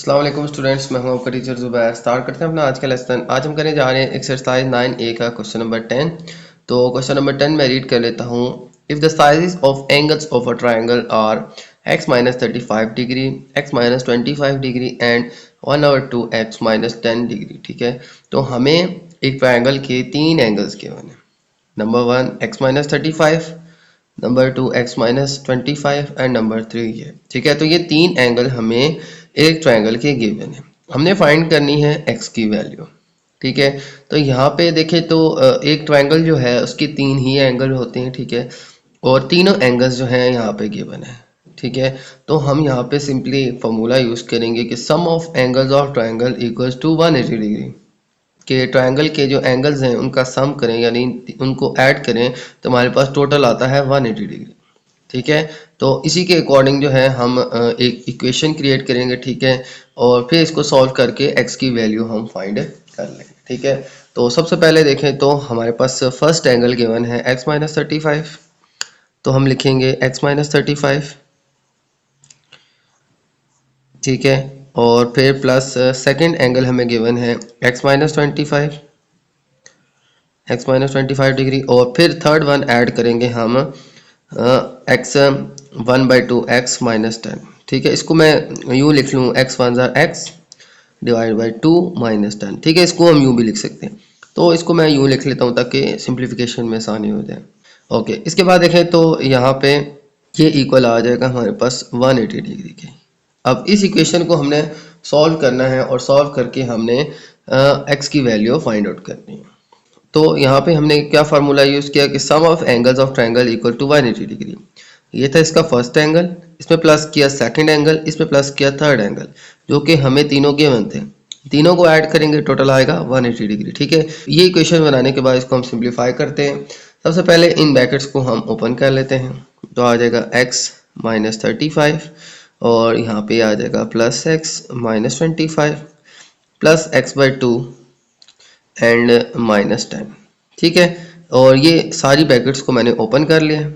अस्सलाम वालेकुम स्टूडेंट्स, मैं हूं आपका टीचर ज़ुबैर। स्टार्ट करते हैं अपना आज का लेसन। आज हम करने जा रहे हैं एक्सरसाइज 9A का क्वेश्चन नंबर 10। तो क्वेश्चन नंबर 10 मैं रीड कर लेता हूं। If the sizes of angles of a triangle are x minus 35 degree, x minus 25 degree and 1/2 x minus 10 degree. ठीक है, तो हमें एक ट्रायंगल के तीन एंगल्स के बने। Number 1 x minus 35, number 2 x minus 25 and number 3 ये। ठीक है, तो ये तीन एंगल हमें एक ट्रायंगल के गिवन है। हमने फाइंड करनी है x की वैल्यू। ठीक है, तो यहाँ पे देखें तो एक ट्रायंगल जो है उसके तीन ही एंगल होते हैं। ठीक है, और तीनों एंगल्स जो हैं यहाँ पे गिवन है। ठीक है, तो हम यहाँ पे सिंपली फॉर्मूला यूज़ करेंगे कि sum of angles of triangle equals to 180 degree. के ट्रायंगल के जो एंगल्स हैं उनका सम करें, यानी उनको ऐड करें, तो हमारे पास टोटल आता है 180 डिग्री। ठीक है, तो इसी के अकॉर्डिंग जो है हम एक इक्वेशन क्रिएट करेंगे। ठीक है, और फिर इसको सॉल्व करके x की वैल्यू हम फाइंड कर लेंगे। ठीक है, तो सबसे पहले देखें तो हमारे पास फर्स्ट एंगल गिवन है x माइनस 35। तो हम लिखेंगे x माइनस 35। ठीक है, और फिर प्लस सेकेंड एंगल हमें गिवन है x minus 25, x minus 25 degree, और फिर थर्ड वन ऐड करेंगे हम x 1/2 x माइनस 10। ठीक है, इसको मैं यूँ लिख लूँ x वन ज़ा x डिवाइड बाई 2 माइनस 10। ठीक है, इसको हम यूँ भी लिख सकते हैं, तो इसको मैं यूँ लिख लेता हूँ ताकि सिंप्लीफिकेशन में आसानी हो जाए। ओके, इसके बाद देखें तो यहाँ पे ये इक्वल आ जाएगा हमारे पास 180 डिग्री के। अब इस इक्वेशन को हमने सॉल्व करना है और सॉल्व करके हमने x की वैल्यू फाइंड आउट करनी है। तो यहाँ पे हमने क्या फार्मूला यूज़ किया कि sum of angles of triangle equal to 180 degree. ये था इसका फर्स्ट एंगल, इसमें प्लस किया सेकंड एंगल, इसमें प्लस किया थर्ड एंगल, जो कि हमें तीनों गिवन थे। तीनों को ऐड करेंगे, टोटल आएगा 180 डिग्री। ठीक है, ये इक्वेशन बनाने के बाद इसको हम सिंप्लीफाई करते हैं। सबसे पहले इन ब्रैकेट्स को हम ओपन कर लेते हैं, तो आ जाएगा x माइनस 35, और यहाँ पे आ जाएगा plus x minus 25 plus x/2 and minus 10। ठीक है, और ये सारी ब्रैकेट्स को मैंने ओपन कर लिया।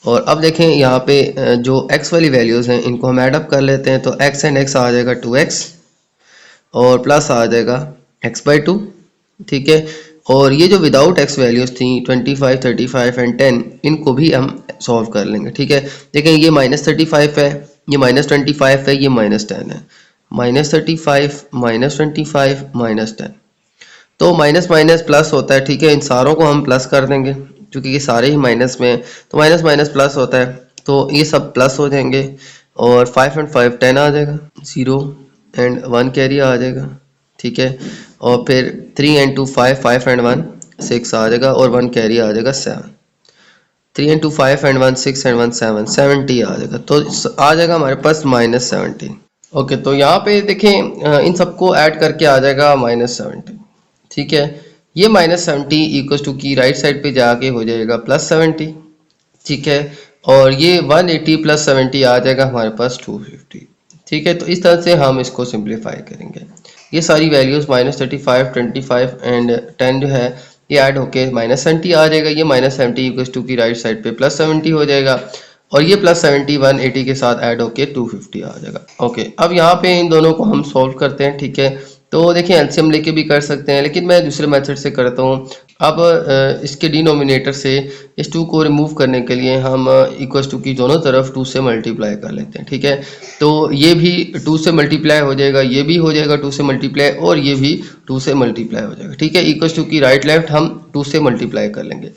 और अब देखें यहाँ पे जो x वाली वैल्यूज़ हैं इनको हम ऐड अप कर लेते हैं। तो x एंड x आ जाएगा 2x, और प्लस आ जाएगा x/2। ठीक है, और ये जो विदाउट x वैल्यूज़ थी 25, 35 एंड 10, इनको भी हम सॉल्व कर लेंगे। ठीक है, देखें ये माइनस 35 है, ये माइनस 25 है, ये माइनस 10 है। माइनस 35 माइनस 25 माइनस 10, तो माइनस माइनस प्लस होता है। ठीक है, इन सारों को हम प्लस कर देंगे क्योंकि ये सारे ही माइनस में हैं, तो माइनस माइनस प्लस होता है, तो ये सब प्लस हो जाएंगे। और 5 एंड 5 10 आ जाएगा, 0 एंड 1 कैरी आ जाएगा। ठीक है, और फिर 3 एंड 2 5, 5 एंड 1 6 आ जाएगा, और 1 कैरी आ जाएगा 7। 3 एंड 2 5 एंड 1 6 एंड 1 7, 70 आ जाएगा, तो आ जाएगा हमारे पास माइनस 70। ओके, तो यहाँ पे देखें इन सबको ऐड करके आ जाएगा माइनस 70। ठीक है, ये माइनस 70 इक्वल टू की राइट साइड पे जाके हो जाएगा प्लस 70। ठीक है, और ये 180 प्लस 70 आ जाएगा हमारे पास 250। ठीक है, तो इस तरह से हम इसको सिंप्लीफाई करेंगे। ये सारी वैल्यूज़ माइनस 35, 25 एंड 10 जो है ये ऐड होके माइनस 70 आ जाएगा। ये माइनस 70 इक्वल टू की राइट साइड पे प्लस 70 हो जाएगा, और ये प्लस 70 180 के साथ ऐड होके 250 आ जाएगा। ओके, अब यहाँ पे इन दोनों को हम सॉल्व करते हैं। ठीक है, तो देखिए एलसीएम लेके भी कर सकते हैं, लेकिन मैं दूसरे मेथड से करता हूँ। अब इसके डिनोमिनेटर से इस 2 को रिमूव करने के लिए हम इक्वल्स टू की दोनों तरफ 2 से मल्टीप्लाई कर लेते हैं। ठीक है, तो ये भी 2 से मल्टीप्लाई हो जाएगा, ये भी हो जाएगा 2 से मल्टीप्लाई, और ये भी 2 से मल्टीप्लाई हो जाएगा। ठीक है, इक्वल्स टू की राइट लेफ्ट हम 2 से मल्टीप्लाई कर लेंगे,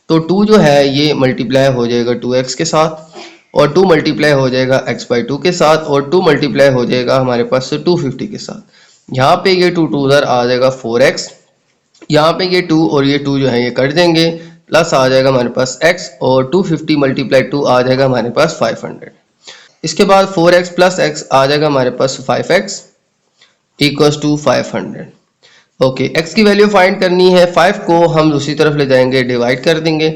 तो 2 जो है ये मल्टीप्लाई हो जाएगा 2x के साथ, और 2 मल्टीप्लाई हो जाएगा x/2 के साथ, और 2 मल्टीप्लाई हो जाएगा हमारे पास 250 के साथ। यहाँ पे ये 2 उधर आ जाएगा 4x, यहाँ पे ये 2 और ये 2 जो है ये कट देंगे, प्लस आ जाएगा हमारे पास x, और 250 मल्टीप्लाई 2 आ जाएगा हमारे पास 500। इसके बाद 4x प्लस x आ जाएगा हमारे पास 5x equals to 500। Okay, x की वैल्यू फाइंड करनी है। 5 को हम दूसरी तरफ ले जाएंगे, डिवाइड कर देंगे,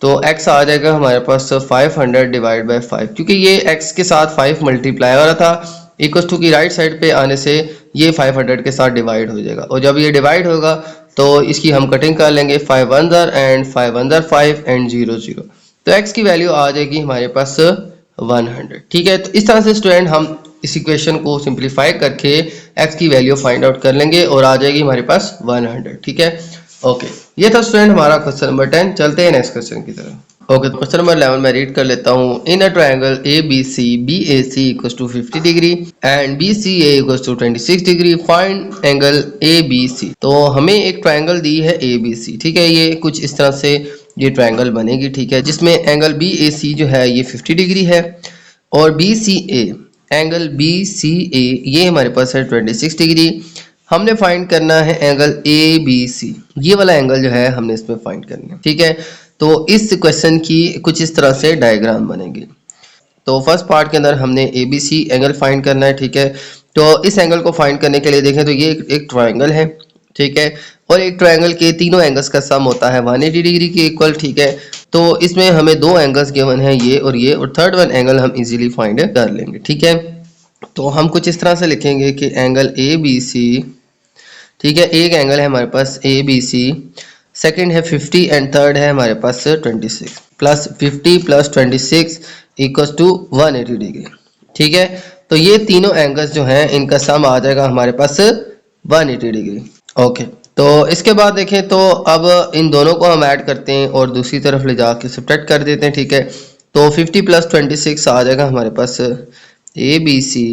तो x आ जाएगा हमारे पास 500 डिवाइड बाई 5, क्योंकि ये x के साथ 5 मल्टीप्लाई हो रहा था। इक्वल्स टू की राइट साइड पे आने से ये 500 के साथ डिवाइड हो जाएगा, और जब ये डिवाइड होगा तो इसकी हम कटिंग कर लेंगे, 5 1 एंड 5 1 5 एंड 0 0, तो x की वैल्यू आ जाएगी हमारे पास 100। ठीक है, तो इस तरह से स्टूडेंट हम इस इक्वेशन को सिंप्लीफाई करके x की वैल्यू फाइंड आउट कर लेंगे और आ जाएगी हमारे पास 100। ठीक है, ओके। ये था स्टूडेंट हमारा क्वेश्चन नंबर 10। चलते हैं नेक्स्ट क्वेश्चन की तरफ। ओके, क्वेश्चन नंबर 11 मैं रीड कर लेता हूँ। In a triangle A B C BAC equals to 50 degree and BCA equals to 26 degree, find angle ABC। तो हमें एक ट्रायंगल दी है ABC। ठीक है, ये कुछ इस तरह से ये ट्रायंगल बनेगी। ठीक है, जिसमें एंगल BAC जो है ये 50 डिग्री है और BCA एंगल BCA ये हमारे पास है 26 डिग्री। हमने फाइंड करना है एंगल ABC, ये वाला एंगल जो है हमने इसमें फाइंड करना है। ठीक है, तो इस क्वेश्चन की कुछ इस तरह से डायग्राम बनेगी। तो फर्स्ट पार्ट के अंदर हमने ABC एंगल फाइंड करना है। ठीक है, तो इस एंगल को फाइंड करने के लिए देखें तो ये एक ट्रायंगल है। ठीक है, और एक ट्रायंगल के तीनों एंगल्स का सम होता है 180 डिग्री के इक्वल। ठीक है, तो इसमें हमें दो एंगल्स गिवन है, ये और थर्ड वन एंगल हम इजीली फाइंड कर लेंगे। ठीक है, तो हम कुछ इस तरह से लिखेंगे कि एंगल ABC, ठीक है, एक एंगल है हमारे पास ABC, सेकंड है 50 एंड थर्ड है हमारे पास 26, plus 50 plus 26 equals to 180 degree. ठीक है, तो ये तीनों एंगल्स जो हैं इनका सम आ जाएगा हमारे पास 180 डिग्री। ओके, तो इसके बाद देखें तो अब इन दोनों को हम ऐड करते हैं और दूसरी तरफ ले जाके सब्ट्रैक्ट कर देते हैं। ठीक है, तो 50 प्लस 26 आ जाएगा हमारे पास ABC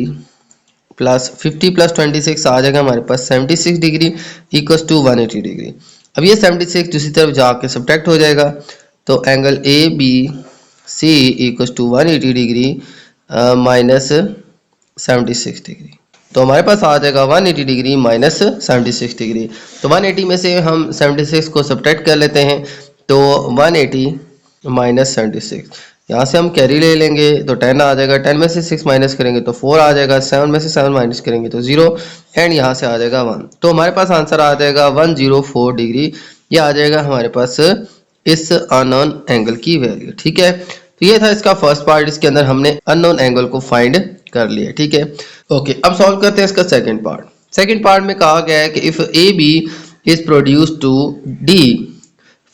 प्लस 50 प्लस 26 आ जाएगा हमारे पास 76 डिग्री इक्वल्स टू 180 डिग्री। अब ये 76 दूसरी तरफ जाके सब्ट्रैक्ट हो जाएगा, तो angle ABC equals to 180 degree minus 76 degree. तो हमारे पास आ जाएगा 180 डिग्री माइनस 76 डिग्री। तो 180 में से हम 76 को सब्ट्रैक्ट कर लेते हैं, तो 180 माइनस 76, यहाँ से हम कैरी ले लेंगे तो 10 आ जाएगा। 10 में से 6 माइनस करेंगे तो 4 आ जाएगा। 7 में से 7 माइनस करेंगे तो 0 एंड यहाँ से आ जाएगा 1। तो हमारे पास आंसर आ जाएगा 104 डिग्री। ये आ जाएगा हमारे पास इस अननोन एंगल की वैल्यू। ठीक है, तो ये था इसका फर्स्ट पार्ट। इसके अंदर हमने अननोन एंगल को फाइंड कर लिया। ठीक है, ओके। अब सॉल्व करते हैं इसका सेकेंड पार्ट। सेकेंड पार्ट में कहा गया है कि if AB is produce to D,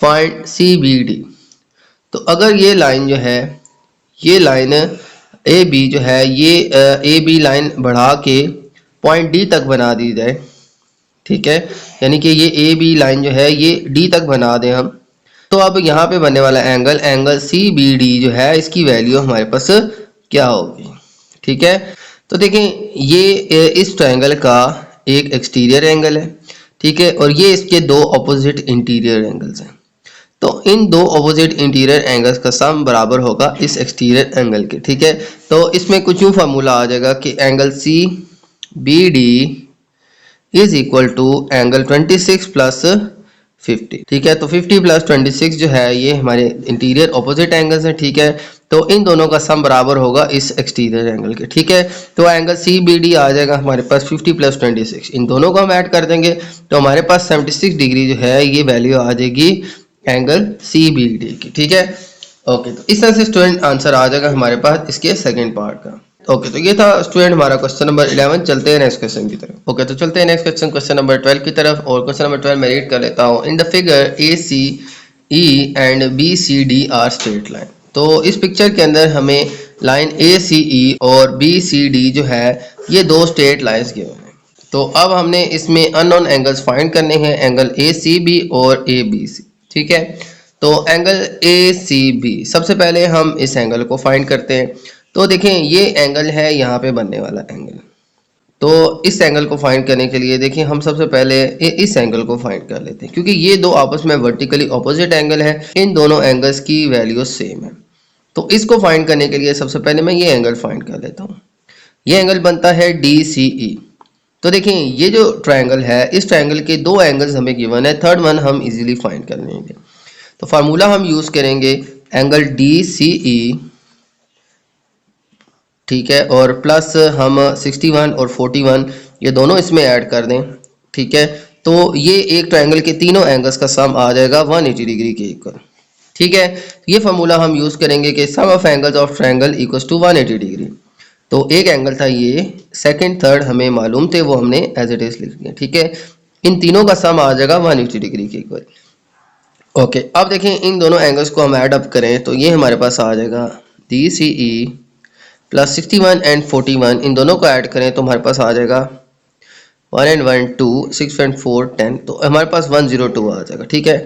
find CBD। तो अगर ये लाइन जो है, ये लाइन AB जो है, ये AB लाइन बढ़ा के पॉइंट D तक बना दी जाए। ठीक है, यानी कि ये AB लाइन जो है ये D तक बना दें हम, तो अब यहाँ पे बनने वाला एंगल CBD जो है इसकी वैल्यू हमारे पास क्या होगी। ठीक है, तो देखें ये इस ट्रायंगल का एक एक्सटीरियर एंगल है। ठीक है, और ये इसके दो ऑपोजिट इंटीरियर एंगल्स हैं। तो इन दो ऑपोजिट इंटीरियर एंगल्स का सम बराबर होगा इस एक्सटीरियर एंगल के। ठीक है, तो इसमें कुछ यूँ फार्मूला आ जाएगा कि angle CBD is equal to angle 26 plus 50। ठीक है, तो 50 प्लस 26 जो है ये हमारे इंटीरियर ऑपोजिट एंगल्स हैं। ठीक है, तो इन दोनों का सम बराबर होगा इस एक्सटीरियर एंगल के। ठीक है, तो एंगल CBD आ जाएगा हमारे पास 50 प्लस 26, इन दोनों को हम ऐड कर देंगे तो हमारे पास 76 डिग्री जो है ये वैल्यू आ जाएगी एंगल CBD की। ठीक है, ओके। तो इस तरह से स्टूडेंट आंसर आ जाएगा हमारे पास इसके सेकंड पार्ट का। ओके, तो ये था स्टूडेंट हमारा क्वेश्चन नंबर 11। चलते हैं नेक्स्ट क्वेश्चन की तरफ। ओके, तो चलते हैं नेक्स्ट क्वेश्चन नंबर 12 की तरफ। और क्वेश्चन नंबर 12 मैं रीड कर लेता हूँ। In the figure ACE and BCD are straight line. तो इस पिक्चर के अंदर हमें लाइन ACE और BCD जो है ये दो स्ट्रेट लाइन्स गिवन हैं। तो अब हमने इसमें अननोन एंगल्स फाइंड करने हैं, एंगल ACB और ABC। ठीक है, तो एंगल ACB सबसे पहले हम इस एंगल को फाइंड करते हैं। तो देखें ये एंगल है यहाँ पे बनने वाला एंगल। तो इस एंगल को फाइंड करने के लिए देखिए हम सबसे पहले इस एंगल को फाइंड कर लेते हैं, क्योंकि ये दो आपस में वर्टिकली ऑपोजिट एंगल है, इन दोनों एंगल्स की वैल्यू सेम है। तो इसको फाइंड करने के लिए सबसे पहले मैं ये एंगल फाइंड कर लेता हूँ। ये एंगल बनता है DCE। तो देखें ये जो ट्रायंगल है, इस ट्रायंगल के दो एंगल्स हमें गिवन है, थर्ड वन हम इजीली फाइंड कर लेंगे। तो फार्मूला हम यूज करेंगे एंगल DCE, ठीक है, और प्लस हम 61 और 41 ये दोनों इसमें ऐड कर दें। ठीक है, तो ये एक ट्रायंगल के तीनों एंगल्स का सम आ जाएगा 180 डिग्री के इक्वल। ठीक है, ये फार्मूला हम यूज करेंगे कि sum of angles of triangle equals to 180 degree. तो एक एंगल था ये, सेकंड थर्ड हमें मालूम थे, वो हमने एज इट इज लिख दिया। ठीक है, इन तीनों का सम आ जाएगा 180 डिग्री के इक्वल। ओके, अब देखें इन दोनों एंगल्स को हम ऐड अप करें तो ये हमारे पास आ जाएगा DCE प्लस 61 एंड 41 इन दोनों को ऐड करें तो हमारे पास आ जाएगा 1 एंड 1 2, 6 एंड 4 10, तो हमारे पास 102 आ जाएगा। ठीक है,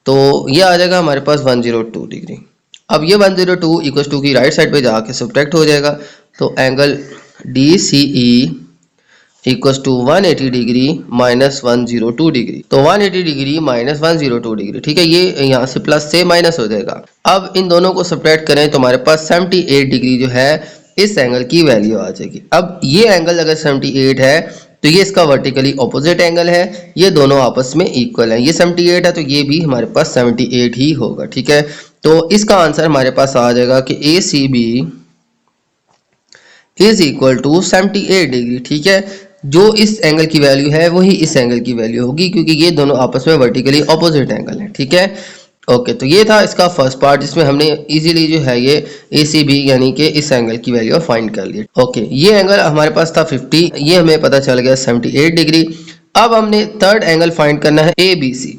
तो ये आ जाएगा हमारे पास 102 डिग्री। अब ये 102 इक्वल टू की राइट साइड पे जाके सब्ट्रैक्ट हो जाएगा, तो angle DCE equals to 180 degree minus 102 degree, तो 180 डिग्री माइनस 102 डिग्री। ठीक है, ये यहाँ से प्लस से माइनस हो जाएगा। अब इन दोनों को सब्ट्रैक्ट करें तो हमारे पास 78 डिग्री जो है इस एंगल की वैल्यू आ जाएगी। अब ये एंगल अगर 78 है तो ये इसका वर्टिकली ऑपोजिट एंगल है, ये दोनों आपस में इक्वल है। ये 78 है तो ये भी हमारे पास 78 ही होगा। ठीक है, तो इसका आंसर हमारे पास आ जाएगा कि ACB is equal to 78 degree. ठीक है, जो इस एंगल की वैल्यू है वही इस एंगल की वैल्यू होगी, क्योंकि ये दोनों आपस में वर्टिकली ऑपोजिट एंगल है। ठीक है, ओके, तो ये था इसका फर्स्ट पार्ट जिसमें हमने इजीली जो है ये ACB यानी कि इस एंगल की वैल्यू फाइंड कर ली। ओके, ये एंगल हमारे पास था 50, ये हमें पता चल गया 78 डिग्री। अब हमने थर्ड एंगल फाइंड करना है ABC।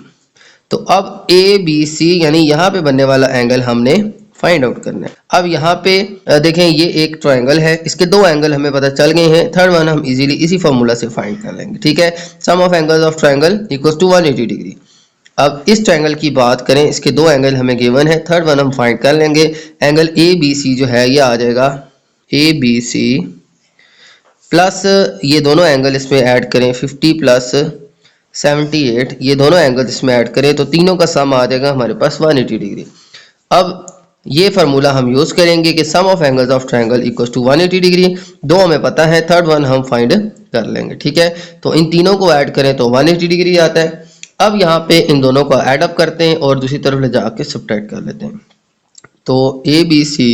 तो अब ABC यानी यहाँ पे बनने वाला एंगल हमने फाइंड आउट करना है। अब यहाँ पे देखें, ये एक ट्रायंगल है, इसके दो एंगल हमें पता चल गए हैं, थर्ड वन हम इजीली इसी फॉर्मूला से फाइंड कर लेंगे। ठीक है, sum of angles of triangle equals to 180 degree. अब इस ट्रायंगल की बात करें, इसके दो एंगल हमें गिवन है, थर्ड वन हम फाइंड कर लेंगे। एंगल ABC जो है ये आ जाएगा ABC प्लस ये दोनों एंगल इसमें ऐड करें 50 प्लस 78, ये दोनों एंगल इसमें ऐड करें तो तीनों का सम आ जाएगा हमारे पास 180 डिग्री। अब ये फार्मूला हम यूज करेंगे कि sum of angles of triangle equals to 180 degree. दो हमें पता है, थर्ड वन हम फाइंड कर लेंगे। ठीक है, तो इन तीनों को ऐड करें तो 180 डिग्री आता है। अब यहाँ पे इन दोनों को ऐड अप करते हैं और दूसरी तरफ ले जाके सब्ट्रैक्ट कर लेते हैं। तो ABC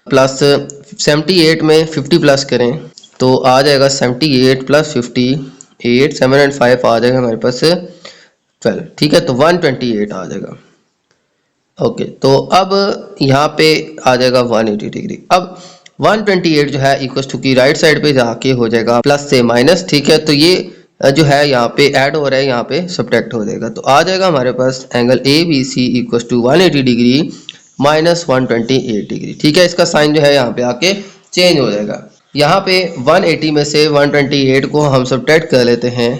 प्लस 78 में 50 प्लस करें तो आ जाएगा 78 प्लस 58, 7 एंड 5 आ जाएगा हमारे पास 12। ठीक है, तो 128 आ जाएगा। ओके, तो अब यहाँ पे आ जाएगा 180 डिग्री। अब 128 जो है इक्वल टू की राइट साइड पे जाके हो जाएगा प्लस से माइनस। ठीक है, तो ये जो है यहाँ पे ऐड हो रहा है, यहाँ पे सब्ट्रैक्ट हो जाएगा, तो आ जाएगा हमारे पास angle ABC equal to 180 degree minus 128 degree. ठीक है, इसका साइन जो है यहाँ पे आके चेंज हो जाएगा। यहाँ पे 180 में से 128 को हम सब्ट्रैक्ट कर लेते हैं,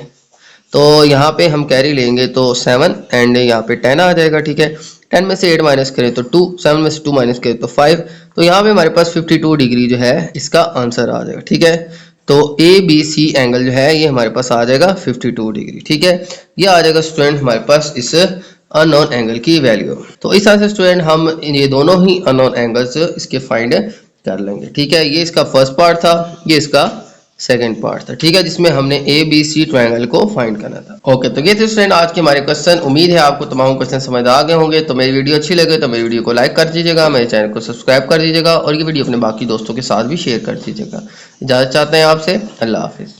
तो यहाँ पे हम कैरी लेंगे तो 7 एंड यहाँ पे 10 आ जाएगा। ठीक है, 10 में से 8 माइनस करें तो 2, 7 में से 2 माइनस करें तो 5, तो यहाँ पे हमारे पास 52 डिग्री जो है इसका आंसर आ जाएगा। ठीक है, तो ABC एंगल जो है ये हमारे पास आ जाएगा 52 डिग्री। ठीक है, ये आ जाएगा स्टूडेंट हमारे पास इस अननोन एंगल की वैल्यू। तो इस तरह से स्टूडेंट हम ये दोनों ही अननोन एंगल्स इसके फाइंड कर लेंगे। ठीक है, ये इसका फर्स्ट पार्ट था, ये इसका सेकंड पार्ट था। ठीक है, जिसमें हमने ABC ट्रायंगल को फाइंड करना था। ओके, तो ये थे स्टूडेंट आज के हमारे क्वेश्चन। उम्मीद है आपको तमाम क्वेश्चन समझ आ गए होंगे। तो मेरी वीडियो अच्छी लगे तो मेरी वीडियो को लाइक कर दीजिएगा, मेरे चैनल को सब्सक्राइब कर दीजिएगा और ये वीडियो अपने बाकी दोस्तों के साथ भी शेयर कर दीजिएगा। इजाजत चाहते हैं आपसे, अल्लाह हाफिज।